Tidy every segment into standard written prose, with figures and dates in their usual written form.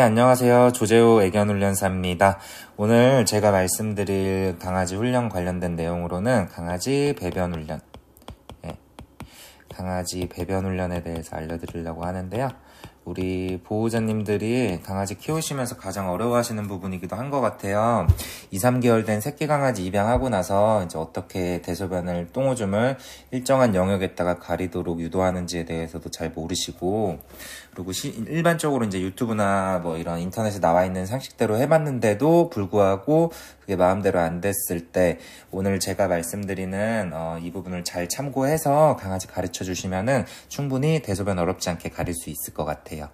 안녕하세요. 조재호 애견훈련사입니다. 오늘 제가 말씀드릴 강아지 훈련 관련된 내용으로는 강아지 배변 훈련, 강아지 배변 훈련에 대해서 알려드리려고 하는데요. 우리 보호자님들이 강아지 키우시면서 가장 어려워하시는 부분이기도 한 것 같아요. 2, 3개월 된 새끼 강아지 입양하고 나서 이제 어떻게 대소변을, 똥오줌을 일정한 영역에다가 가리도록 유도하는지에 대해서도 잘 모르시고, 그리고 일반적으로 이제 유튜브나 뭐 이런 인터넷에 나와 있는 상식대로 해봤는데도 불구하고 그게 마음대로 안 됐을 때 오늘 제가 말씀드리는 이 부분을 잘 참고해서 강아지 가르쳐 주시면은 충분히 대소변 어렵지 않게 가릴 수 있을 것 같아요.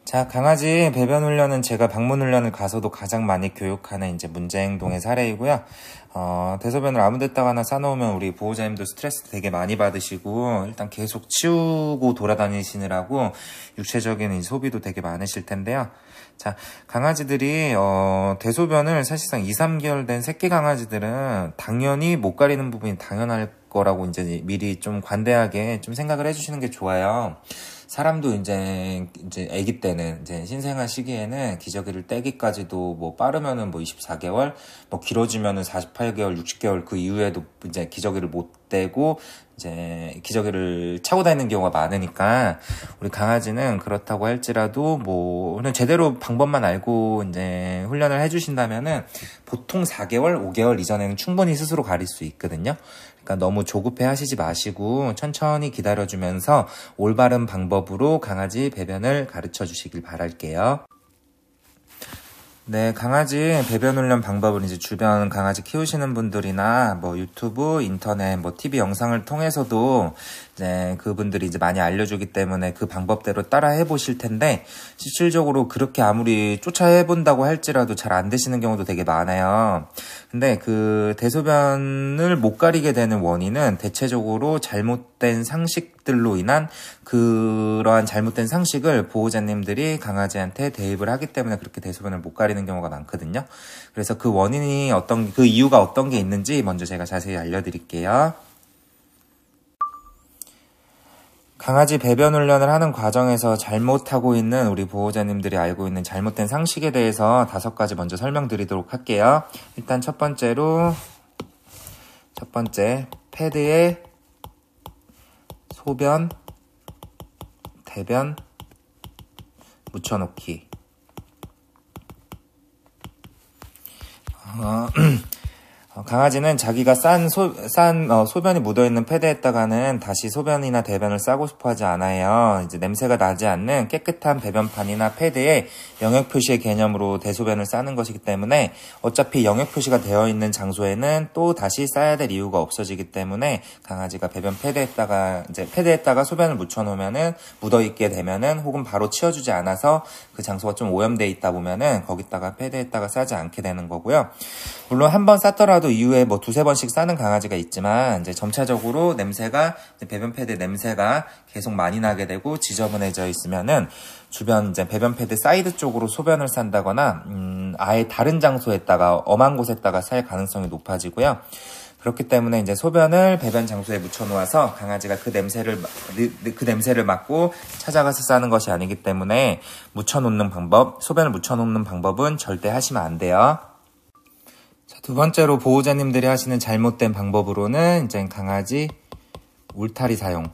자, 강아지 배변 훈련은 제가 방문 훈련을 가서도 가장 많이 교육하는 이제 문제 행동의 사례이고요. 대소변을 아무 데다가나 싸놓으면 우리 보호자님도 스트레스 되게 많이 받으시고 일단 계속 치우고 돌아다니시느라고 육체적인 소비도 되게 많으실 텐데요. 자, 강아지들이 대소변을 사실상 2, 3개월 된 새끼 강아지들은 당연히 못 가리는 부분이 당연할 거라고 이제 미리 좀 관대하게 좀 생각을 해주시는 게 좋아요. 사람도 이제 아기 때는 이제 신생아 시기에는 기저귀를 떼기까지도 뭐 빠르면은 뭐 24개월, 뭐 길어지면은 48개월, 60개월 그 이후에도 이제 기저귀를 못 떼고 이제 기저귀를 차고 다니는 경우가 많으니까 우리 강아지는 그렇다고 할지라도 뭐 그냥 제대로 방법만 알고 이제 훈련을 해주신다면은 보통 4개월, 5개월 이전에는 충분히 스스로 가릴 수 있거든요. 그러니까 너무 조급해 하시지 마시고 천천히 기다려주면서 올바른 방법으로 강아지 배변을 가르쳐 주시길 바랄게요. 네, 강아지 배변 훈련 방법은 이제 주변 강아지 키우시는 분들이나 뭐 유튜브, 인터넷, 뭐 TV 영상을 통해서도 이제 그분들이 이제 많이 알려주기 때문에 그 방법대로 따라 해보실 텐데 실질적으로 그렇게 아무리 쫓아 해본다고 할지라도 잘 안 되시는 경우도 되게 많아요. 근데 그 대소변을 못 가리게 되는 원인은 대체적으로 잘못된 상식들로 인한 그러한 잘못된 상식을 보호자님들이 강아지한테 대입을 하기 때문에 그렇게 대소변을 못 가리는 경우가 많거든요. 그래서 그 원인이 그 이유가 어떤 게 있는지 먼저 제가 자세히 알려드릴게요. 강아지 배변 훈련을 하는 과정에서 잘못하고 있는 우리 보호자님들이 알고 있는 잘못된 상식에 대해서 5가지 먼저 설명드리도록 할게요. 일단 첫 번째, 패드에 소변, 대변 묻혀놓기. 강아지는 자기가 소변이 묻어있는 패드에다가는 다시 소변이나 대변을 싸고 싶어 하지 않아요. 이제 냄새가 나지 않는 깨끗한 배변판이나 패드에 영역 표시의 개념으로 대소변을 싸는 것이기 때문에 어차피 영역 표시가 되어 있는 장소에는 또 다시 싸야 될 이유가 없어지기 때문에 강아지가 배변 패드에다가 소변을 묻혀놓으면은 묻어있게 되면은 혹은 바로 치워주지 않아서 그 장소가 좀 오염돼 있다 보면은 거기다가 패드에다가 싸지 않게 되는 거고요. 물론 한 번 쌌더라도 이후에 뭐 2, 3번씩 싸는 강아지가 있지만 이제 점차적으로 배변 패드 냄새가 계속 많이 나게 되고 지저분해져 있으면은 주변 이제 배변 패드 사이드 쪽으로 소변을 싼다거나 아예 다른 장소에다가 엄한 곳에다가 쌀 가능성이 높아지고요. 그렇기 때문에 이제 소변을 배변 장소에 묻혀 놓아서 강아지가 그 냄새를 맡고 찾아가서 싸는 것이 아니기 때문에 소변을 묻혀 놓는 방법은 절대 하시면 안 돼요. 두 번째로 보호자님들이 하시는 잘못된 방법으로는 이제 강아지 울타리 사용.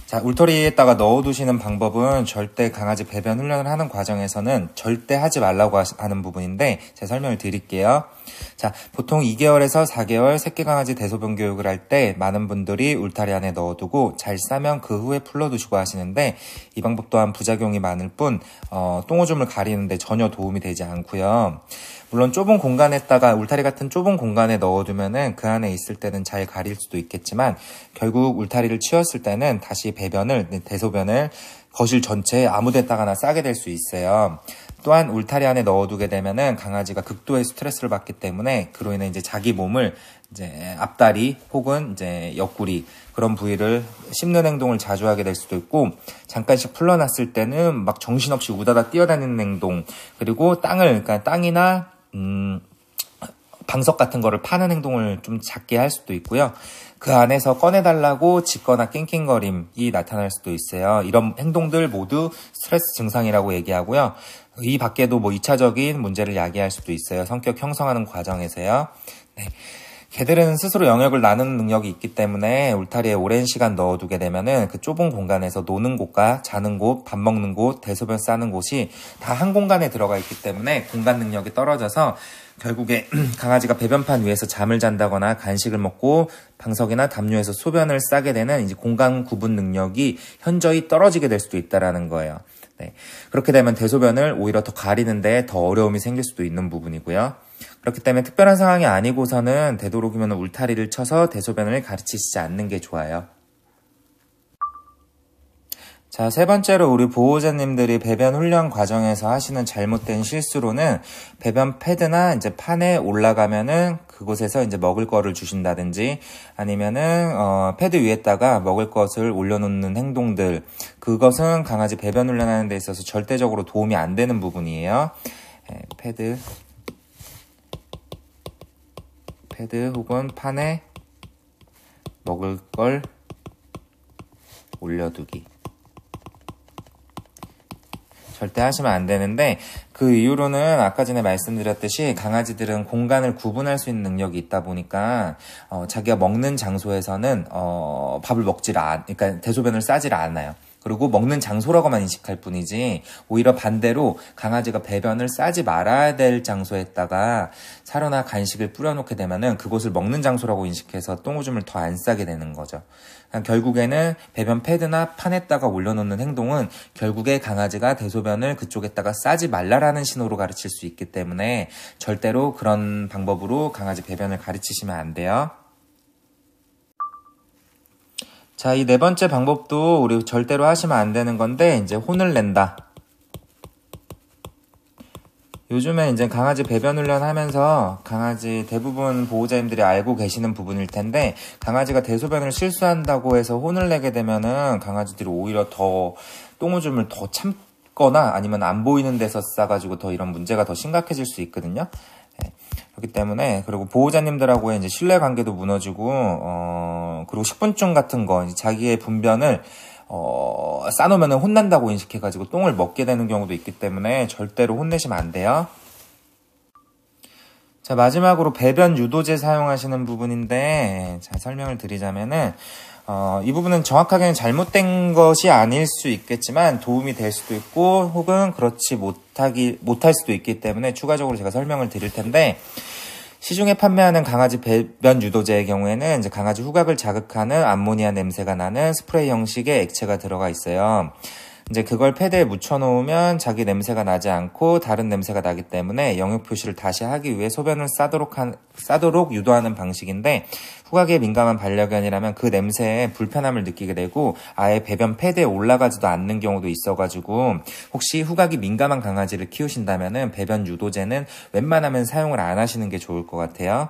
자, 울타리에다가 넣어두시는 방법은 절대 강아지 배변 훈련을 하는 과정에서는 절대 하지 말라고 하는 부분인데 제가 설명을 드릴게요. 자, 보통 2개월에서 4개월 새끼 강아지 대소변 교육을 할 때 많은 분들이 울타리 안에 넣어두고 잘 싸면 그 후에 풀러두시고 하시는데 이 방법 또한 부작용이 많을 뿐 똥오줌을 가리는데 전혀 도움이 되지 않고요. 물론 울타리 같은 좁은 공간에 넣어두면은 그 안에 있을 때는 잘 가릴 수도 있겠지만 결국 울타리를 치웠을 때는 다시 대소변을 거실 전체에 아무 데다가나 싸게 될 수 있어요. 또한 울타리 안에 넣어두게 되면은 강아지가 극도의 스트레스를 받기 때문에 그로 인해 이제 자기 몸을 이제 앞다리 혹은 이제 옆구리 그런 부위를 씹는 행동을 자주 하게 될 수도 있고 잠깐씩 풀러놨을 때는 막 정신없이 우다다 뛰어다니는 행동 그리고 그러니까 땅이나 방석 같은 거를 파는 행동을 좀 작게 할 수도 있고요. 그 안에서 꺼내달라고 짖거나 낑낑거림이 나타날 수도 있어요. 이런 행동들 모두 스트레스 증상이라고 얘기하고요. 이 밖에도 뭐 2차적인 문제를 야기할 수도 있어요. 성격 형성하는 과정에서요. 네. 개들은 스스로 영역을 나누는 능력이 있기 때문에 울타리에 오랜 시간 넣어두게 되면은 그 좁은 공간에서 노는 곳과 자는 곳, 밥 먹는 곳, 대소변 싸는 곳이 다 한 공간에 들어가 있기 때문에 공간 능력이 떨어져서 결국에 강아지가 배변판 위에서 잠을 잔다거나 간식을 먹고 방석이나 담요에서 소변을 싸게 되는 이제 공간 구분 능력이 현저히 떨어지게 될 수도 있다라는 거예요. 네. 그렇게 되면 대소변을 오히려 더 가리는데 더 어려움이 생길 수도 있는 부분이고요. 그렇기 때문에 특별한 상황이 아니고서는 되도록이면 울타리를 쳐서 대소변을 가르치시지 않는 게 좋아요. 자, 세 번째로 우리 보호자님들이 배변 훈련 과정에서 하시는 잘못된 실수로는 배변 패드나 이제 판에 올라가면은 그곳에서 이제 먹을 거를 주신다든지 아니면은 패드 위에다가 먹을 것을 올려놓는 행동들, 그것은 강아지 배변 훈련하는 데 있어서 절대적으로 도움이 안 되는 부분이에요. 패드 혹은 판에 먹을 걸 올려두기. 절대 하시면 안 되는데, 그 이유로는 아까 전에 말씀드렸듯이 강아지들은 공간을 구분할 수 있는 능력이 있다 보니까 자기가 먹는 장소에서는 그러니까 대소변을 싸질 않아요. 그리고 먹는 장소라고만 인식할 뿐이지 오히려 반대로 강아지가 배변을 싸지 말아야 될 장소에다가 사료나 간식을 뿌려놓게 되면은 그곳을 먹는 장소라고 인식해서 똥오줌을 더 안 싸게 되는 거죠. 결국에는 배변 패드나 판에다가 올려놓는 행동은 결국에 강아지가 대소변을 그쪽에다가 싸지 말라라는 신호로 가르칠 수 있기 때문에 절대로 그런 방법으로 강아지 배변을 가르치시면 안 돼요. 자, 이 네 번째 방법도 우리 절대로 하시면 안 되는 건데, 이제 혼을 낸다. 요즘에 이제 강아지 배변 훈련하면서 강아지 대부분 보호자님들이 알고 계시는 부분일 텐데, 강아지가 대소변을 실수한다고 해서 혼을 내게 되면은 강아지들이 오히려 더 똥오줌을 더 참거나 아니면 안 보이는 데서 싸가지고 더 이런 문제가 더 심각해질 수 있거든요. 네. 그렇기 때문에, 그리고 보호자님들하고의 이제 신뢰관계도 무너지고, 그리고 식분증 같은 거, 자기의 분변을, 싸놓으면 혼난다고 인식해가지고 똥을 먹게 되는 경우도 있기 때문에 절대로 혼내시면 안 돼요. 자, 마지막으로 배변 유도제 사용하시는 부분인데, 자, 설명을 드리자면은, 이 부분은 정확하게는 잘못된 것이 아닐 수 있겠지만 도움이 될 수도 있고 혹은 그렇지 못할 수도 있기 때문에 추가적으로 제가 설명을 드릴 텐데, 시중에 판매하는 강아지 배변 유도제의 경우에는 이제 강아지 후각을 자극하는 암모니아 냄새가 나는 스프레이 형식의 액체가 들어가 있어요. 이제 그걸 패드에 묻혀놓으면 자기 냄새가 나지 않고 다른 냄새가 나기 때문에 영역 표시를 다시 하기 위해 소변을 싸도록 유도하는 방식인데, 후각에 민감한 반려견이라면 그 냄새에 불편함을 느끼게 되고 아예 배변 패드에 올라가지도 않는 경우도 있어가지고, 혹시 후각이 민감한 강아지를 키우신다면은 배변 유도제는 웬만하면 사용을 안 하시는 게 좋을 것 같아요.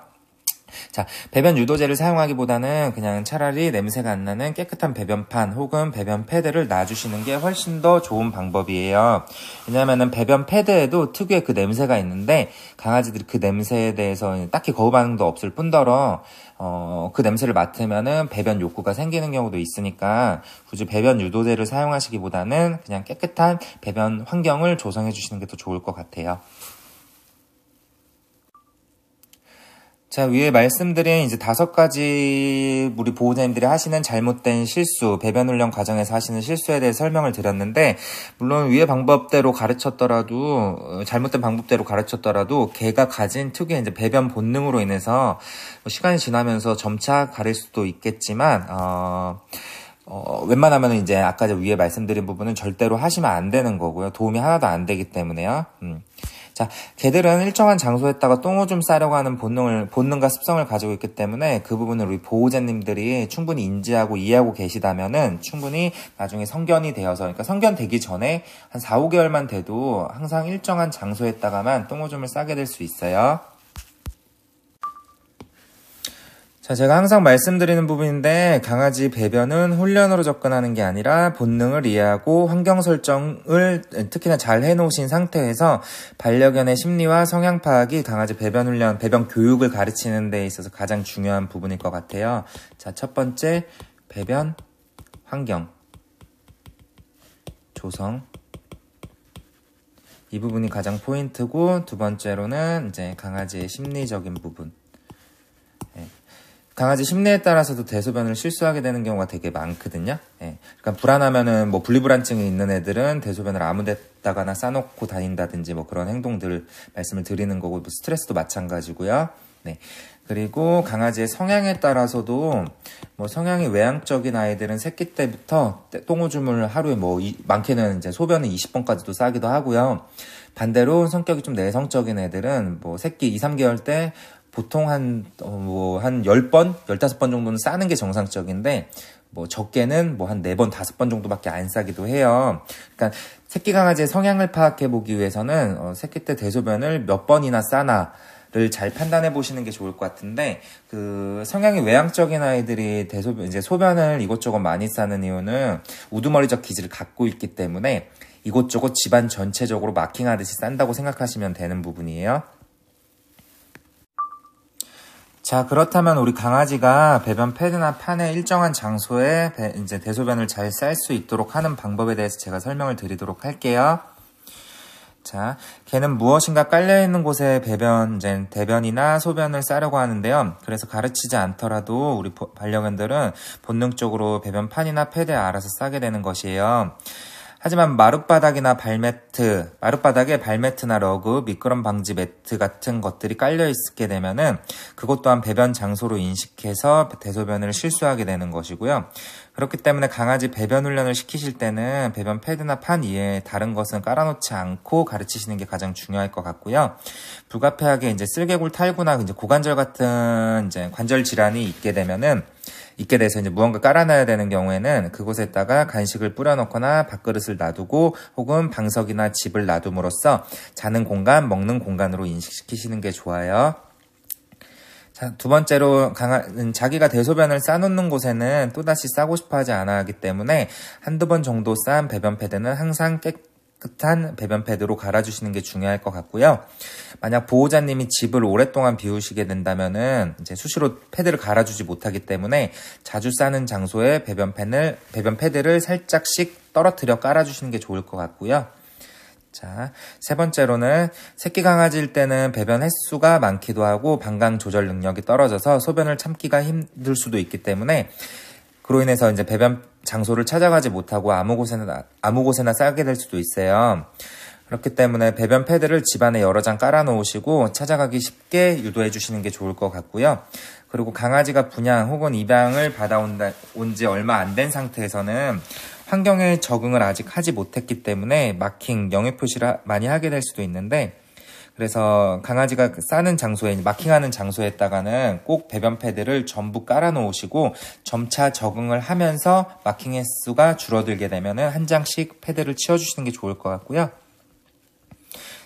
자, 배변 유도제를 사용하기보다는 그냥 차라리 냄새가 안 나는 깨끗한 배변판 혹은 배변 패드를 놔주시는 게 훨씬 더 좋은 방법이에요. 왜냐하면은 배변 패드에도 특유의 그 냄새가 있는데 강아지들이 그 냄새에 대해서 딱히 거부 반응도 없을 뿐더러 그 냄새를 맡으면은 배변 욕구가 생기는 경우도 있으니까 굳이 배변 유도제를 사용하시기보다는 그냥 깨끗한 배변 환경을 조성해 주시는 게 더 좋을 것 같아요. 자, 위에 말씀드린 이제 5가지 우리 보호자님들이 하시는 잘못된 실수, 배변 훈련 과정에서 하시는 실수에 대해 설명을 드렸는데, 물론 위의 방법대로 가르쳤더라도, 잘못된 방법대로 가르쳤더라도 개가 가진 특유의 이제 배변 본능으로 인해서 시간이 지나면서 점차 가릴 수도 있겠지만, 웬만하면 이제 아까 위에 말씀드린 부분은 절대로 하시면 안 되는 거고요. 도움이 하나도 안 되기 때문에요. 자, 개들은 일정한 장소에다가 똥오줌 싸려고 하는 본능과 습성을 가지고 있기 때문에 그 부분을 우리 보호자님들이 충분히 인지하고 이해하고 계시다면은 충분히 나중에 성견이 되어서, 그러니까 성견되기 전에 한 4, 5개월만 돼도 항상 일정한 장소에다가만 똥오줌을 싸게 될 수 있어요. 자, 제가 항상 말씀드리는 부분인데 강아지 배변은 훈련으로 접근하는 게 아니라 본능을 이해하고 환경 설정을 특히나 잘 해놓으신 상태에서 반려견의 심리와 성향 파악이 강아지 배변 훈련, 배변 교육을 가르치는 데 있어서 가장 중요한 부분일 것 같아요. 자, 첫 번째 배변 환경 조성, 이 부분이 가장 포인트고, 두 번째로는 이제 강아지의 심리적인 부분. 강아지 심리에 따라서도 대소변을 실수하게 되는 경우가 되게 많거든요. 그러니까 불안하면은 뭐 분리불안증이 있는 애들은 대소변을 아무 데다가나 싸놓고 다닌다든지 뭐 그런 행동들 말씀을 드리는 거고, 뭐 스트레스도 마찬가지고요. 네. 그리고 강아지의 성향에 따라서도 뭐 성향이 외향적인 아이들은 새끼 때부터 똥오줌을 하루에 뭐 많게는 이제 소변을 20번까지도 싸기도 하고요. 반대로 성격이 좀 내성적인 애들은 뭐 새끼 2, 3개월 때 보통 한 10번, 15번 정도는 싸는 게 정상적인데, 뭐 적게는 뭐 한 4번, 5번 정도밖에 안 싸기도 해요. 그러니까 새끼 강아지의 성향을 파악해 보기 위해서는 새끼 때 대소변을 몇 번이나 싸나를 잘 판단해 보시는 게 좋을 것 같은데, 그 성향이 외향적인 아이들이 이제 소변을 이곳저곳 많이 싸는 이유는 우두머리적 기질을 갖고 있기 때문에 이곳저곳 집안 전체적으로 마킹하듯이 싼다고 생각하시면 되는 부분이에요. 자, 그렇다면 우리 강아지가 배변 패드나 판의 일정한 장소에 이제 대소변을 잘 쌀 수 있도록 하는 방법에 대해서 제가 설명을 드리도록 할게요. 자, 걔는 무엇인가 깔려있는 곳에 이제 대변이나 소변을 싸려고 하는데요. 그래서 가르치지 않더라도 우리 반려견들은 본능적으로 배변판이나 패드에 알아서 싸게 되는 것이에요. 하지만 마룻바닥에 발매트나 러그, 미끄럼 방지 매트 같은 것들이 깔려 있게 되면은 그것 또한 배변 장소로 인식해서 대소변을 실수하게 되는 것이고요. 그렇기 때문에 강아지 배변 훈련을 시키실 때는 배변 패드나 판 이외에 다른 것은 깔아놓지 않고 가르치시는 게 가장 중요할 것 같고요. 불가피하게 이제 쓸개골 탈구나 이제 고관절 같은 이제 관절 질환이 있게 돼서 이제 무언가 깔아놔야 되는 경우에는 그곳에다가 간식을 뿌려놓거나 밥그릇을 놔두고 혹은 방석이나 집을 놔둠으로써 자는 공간, 먹는 공간으로 인식시키시는 게 좋아요. 자, 두 번째로 자기가 대소변을 싸놓는 곳에는 또다시 싸고 싶어 하지 않아 하기 때문에 한두 번 정도 싼 배변 패드는 항상 깨끗한 배변 패드로 갈아주시는 게 중요할 것 같고요. 만약 보호자님이 집을 오랫동안 비우시게 된다면은 이제 수시로 패드를 갈아주지 못하기 때문에 자주 싸는 장소에 배변 패드를 살짝씩 떨어뜨려 깔아주시는 게 좋을 것 같고요. 자, 세 번째로는 새끼 강아지일 때는 배변 횟수가 많기도 하고 방광 조절 능력이 떨어져서 소변을 참기가 힘들 수도 있기 때문에 그로 인해서 이제 배변 장소를 찾아가지 못하고 아무 곳에나 싸게 될 수도 있어요. 그렇기 때문에 배변 패드를 집안에 여러 장 깔아 놓으시고 찾아가기 쉽게 유도해 주시는 게 좋을 것 같고요. 그리고 강아지가 분양 혹은 입양을 받아온 지 얼마 안 된 상태에서는 환경에 적응을 아직 하지 못했기 때문에 마킹, 영역 표시를 많이 하게 될 수도 있는데, 그래서 강아지가 싸는 장소에, 마킹하는 장소에다가는 꼭 배변 패드를 전부 깔아 놓으시고 점차 적응을 하면서 마킹 횟수가 줄어들게 되면은 한 장씩 패드를 치워주시는 게 좋을 것 같고요.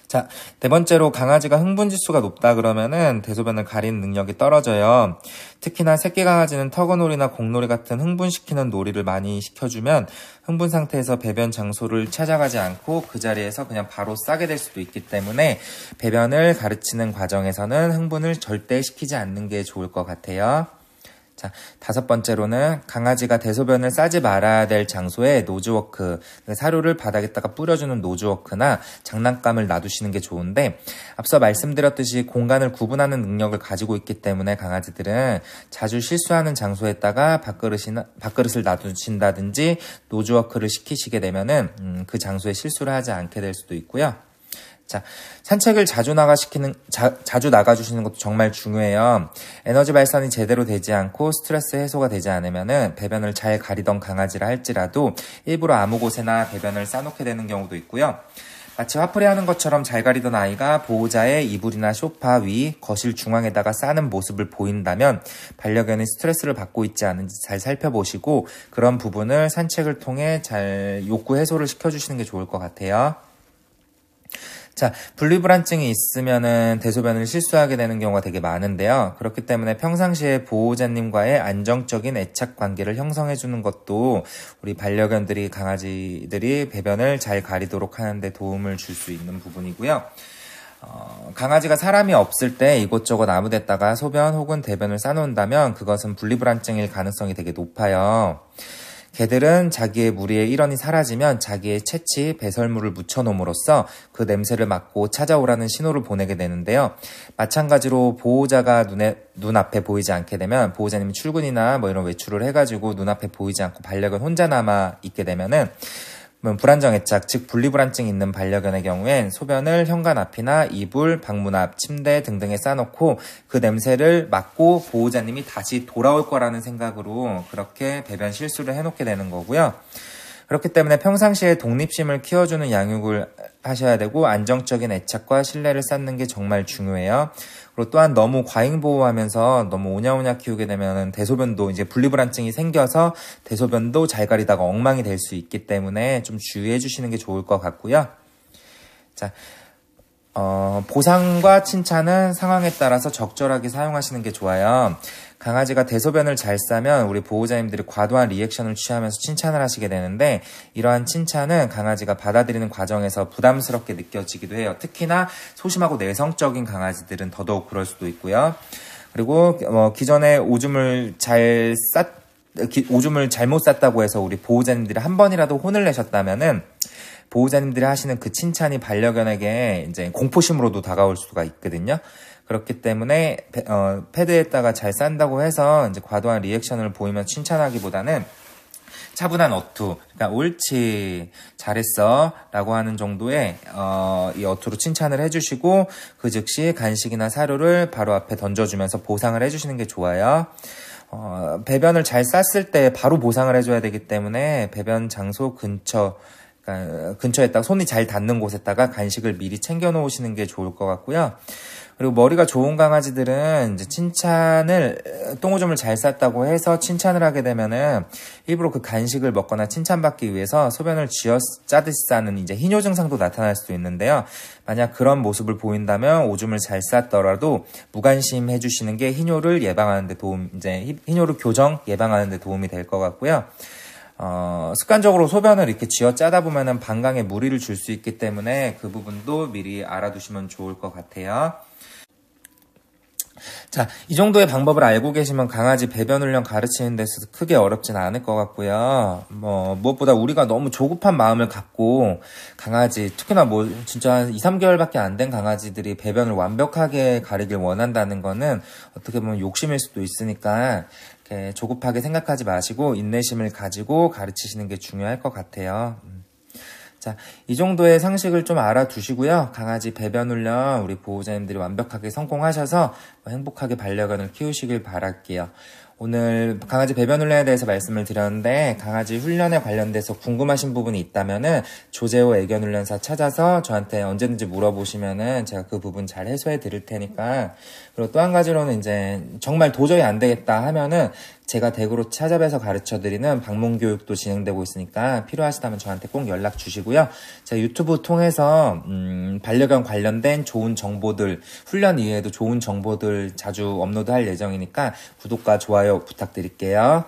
자, 네 번째로 강아지가 흥분 지수가 높다 그러면은 대소변을 가리는 능력이 떨어져요. 특히나 새끼 강아지는 터그놀이나 공놀이 같은 흥분시키는 놀이를 많이 시켜주면 흥분 상태에서 배변 장소를 찾아가지 않고 그 자리에서 그냥 바로 싸게 될 수도 있기 때문에 배변을 가르치는 과정에서는 흥분을 절대 시키지 않는 게 좋을 것 같아요. 자, 다섯 번째로는 강아지가 대소변을 싸지 말아야 될 장소에 노즈워크, 사료를 바닥에다가 뿌려주는 노즈워크나 장난감을 놔두시는 게 좋은데, 앞서 말씀드렸듯이 공간을 구분하는 능력을 가지고 있기 때문에 강아지들은 자주 실수하는 장소에다가 밥그릇을 놔두신다든지 노즈워크를 시키시게 되면은 그 장소에 실수를 하지 않게 될 수도 있고요. 자, 산책을 자주 나가주시는 것도 정말 중요해요. 에너지 발산이 제대로 되지 않고 스트레스 해소가 되지 않으면은 배변을 잘 가리던 강아지라 할지라도 일부러 아무 곳에나 배변을 싸놓게 되는 경우도 있고요. 마치 화풀이 하는 것처럼 잘 가리던 아이가 보호자의 이불이나 소파 위, 거실 중앙에다가 싸는 모습을 보인다면 반려견이 스트레스를 받고 있지 않은지 잘 살펴보시고 그런 부분을 산책을 통해 잘 욕구 해소를 시켜주시는 게 좋을 것 같아요. 자, 분리불안증이 있으면은 대소변을 실수하게 되는 경우가 되게 많은데요. 그렇기 때문에 평상시에 보호자님과의 안정적인 애착 관계를 형성해주는 것도 우리 반려견들이, 강아지들이 배변을 잘 가리도록 하는데 도움을 줄 수 있는 부분이고요. 강아지가 사람이 없을 때 이곳저곳 아무데다가 소변 혹은 대변을 싸놓는다면 그것은 분리불안증일 가능성이 되게 높아요. 개들은 자기의 무리의 일원이 사라지면 자기의 채취, 배설물을 묻혀놓음으로써 그 냄새를 맡고 찾아오라는 신호를 보내게 되는데요. 마찬가지로 보호자가 눈앞에 보이지 않게 되면 보호자님이 출근이나 뭐 이런 외출을 해가지고 눈앞에 보이지 않고 반려견 혼자 남아 있게 되면은 불안정 애착, 즉 분리불안증이 있는 반려견의 경우엔 소변을 현관 앞이나 이불, 방문 앞, 침대 등등에 싸놓고 그 냄새를 맡고 보호자님이 다시 돌아올 거라는 생각으로 그렇게 배변 실수를 해놓게 되는 거고요. 그렇기 때문에 평상시에 독립심을 키워주는 양육을 하셔야 되고 안정적인 애착과 신뢰를 쌓는 게 정말 중요해요. 그리고 또한 너무 과잉보호하면서 너무 오냐오냐 키우게 되면 대소변도 이제 분리불안증이 생겨서 대소변도 잘 가리다가 엉망이 될 수 있기 때문에 좀 주의해 주시는 게 좋을 것 같고요. 자, 보상과 칭찬은 상황에 따라서 적절하게 사용하시는 게 좋아요. 강아지가 대소변을 잘 싸면 우리 보호자님들이 과도한 리액션을 취하면서 칭찬을 하시게 되는데 이러한 칭찬은 강아지가 받아들이는 과정에서 부담스럽게 느껴지기도 해요. 특히나 소심하고 내성적인 강아지들은 더더욱 그럴 수도 있고요. 그리고 기존에 오줌을 잘못 쌌다고 해서 우리 보호자님들이 한 번이라도 혼을 내셨다면은 보호자님들이 하시는 그 칭찬이 반려견에게 이제 공포심으로도 다가올 수가 있거든요. 그렇기 때문에 패드에다가 잘 싼다고 해서 이제 과도한 리액션을 보이면 칭찬하기보다는 차분한 어투, 그러니까 옳지, 잘했어 라고 하는 정도의 이 어투로 칭찬을 해주시고 그 즉시 간식이나 사료를 바로 앞에 던져주면서 보상을 해주시는 게 좋아요. 배변을 잘 쌌을 때 바로 보상을 해줘야 되기 때문에 배변 장소 근처에다가 손이 잘 닿는 곳에다가 간식을 미리 챙겨 놓으시는 게 좋을 것 같고요. 그리고 머리가 좋은 강아지들은 이제 똥오줌을 잘 쌌다고 해서 칭찬을 하게 되면은 일부러 그 간식을 먹거나 칭찬받기 위해서 소변을 쥐어 짜듯이 싸는 이제 희뇨 증상도 나타날 수도 있는데요. 만약 그런 모습을 보인다면 오줌을 잘 쌌더라도 무관심 해주시는 게 희뇨를 교정 예방하는 데 도움이 될 것 같고요. 습관적으로 소변을 이렇게 쥐어 짜다 보면은 방광에 무리를 줄 수 있기 때문에 그 부분도 미리 알아두시면 좋을 것 같아요. 자, 이 정도의 방법을 알고 계시면 강아지 배변 훈련 가르치는 데서 크게 어렵진 않을 것 같고요. 무엇보다 우리가 너무 조급한 마음을 갖고 강아지, 특히나 진짜 한 2, 3개월밖에 안 된 강아지들이 배변을 완벽하게 가리길 원한다는 거는 어떻게 보면 욕심일 수도 있으니까 이렇게 조급하게 생각하지 마시고 인내심을 가지고 가르치시는 게 중요할 것 같아요. 자, 이 정도의 상식을 좀 알아두시고요. 강아지 배변 훈련 우리 보호자님들이 완벽하게 성공하셔서 행복하게 반려견을 키우시길 바랄게요. 오늘 강아지 배변 훈련에 대해서 말씀을 드렸는데 강아지 훈련에 관련돼서 궁금하신 부분이 있다면은 조재호 애견훈련사 찾아서 저한테 언제든지 물어보시면은 제가 그 부분 잘 해소해 드릴 테니까. 그리고 또 한 가지로는 이제 정말 도저히 안 되겠다 하면은 제가 댁으로 찾아뵈서 가르쳐드리는 방문 교육도 진행되고 있으니까 필요하시다면 저한테 꼭 연락 주시고요. 제가 유튜브 통해서 반려견 관련된 좋은 정보들, 훈련 이외에도 좋은 정보들 자주 업로드할 예정이니까 구독과 좋아요 부탁드릴게요.